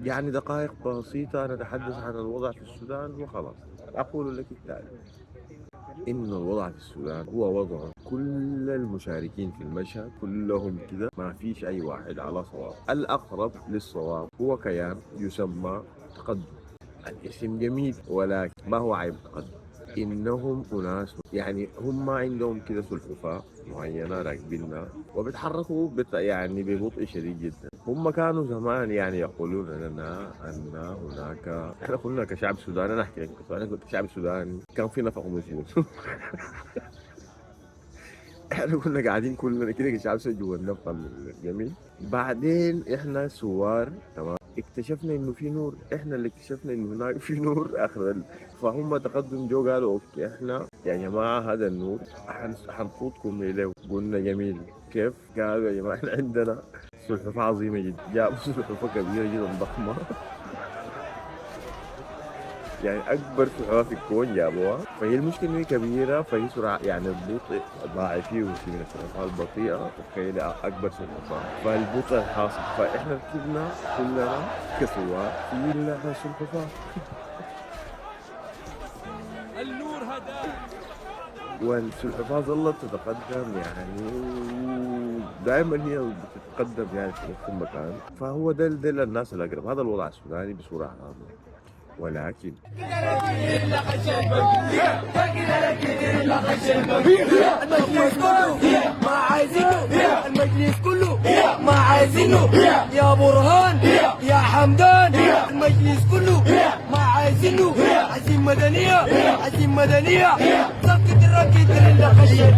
يعني دقائق بسيطة نتحدث عن الوضع في السودان وخلاص. أقول لك التالي: إن الوضع في السودان هو وضع كل المشاركين في المشهد كلهم كده، ما فيش أي واحد على صواب. الأقرب للصواب هو كيان يسمى تقدم. الاسم جميل ولكن ما هو عيب التقدم؟ إنهم أناس يعني هم عندهم كده سلحفاة معينة راكبينها وبيتحركوا يعني ببطء شديد جدا. هم كانوا زمان يعني يقولون لنا أن هناك، احنا كنا كشعب سوداني، أنا أحكي لك قصة. أنا كنت شعب سوداني كان في نفق مسجون. احنا كنا قاعدين كلنا كده كشعب سوداني جوا النفق الجميل. بعدين احنا سوار، تمام، اكتشفنا انه في نور. احنا اللي اكتشفنا انه هناك في نور اخر فهم تقدم جو قالوا اوكي احنا يا جماعه هذا النور حنقودكم اليه. قلنا جميل. كيف؟ قالوا يا جماعه احنا عندنا سلحفاه عظيمه جدا. جابوا سلحفاه كبيره جدا ضخمه. يعني اكبر سلحفاه في الكون جابوها. فهي المشكله انه هي كبيره، فهي سرعه يعني البطء ضعيفيه في من السلحفاه البطيئه. تخيل اكبر سلحفاه، فالبطء الحاصل. فاحنا ركبنا كلنا كسوار في السلحفاه. النور هداه. والسلحفاه ظلت تتقدم يعني، دائما هي بتتقدم يعني في نفس المكان. فهو ده الناس الاقرب. هذا الوضع السوداني بصوره عامه. ولكن المجلس كله ما عايزينه يا برهان يا حمدان. المجلس كله ما عايزينه. عايزين مدنية، عايزين مدنية. سكت الركيد اللي خشيت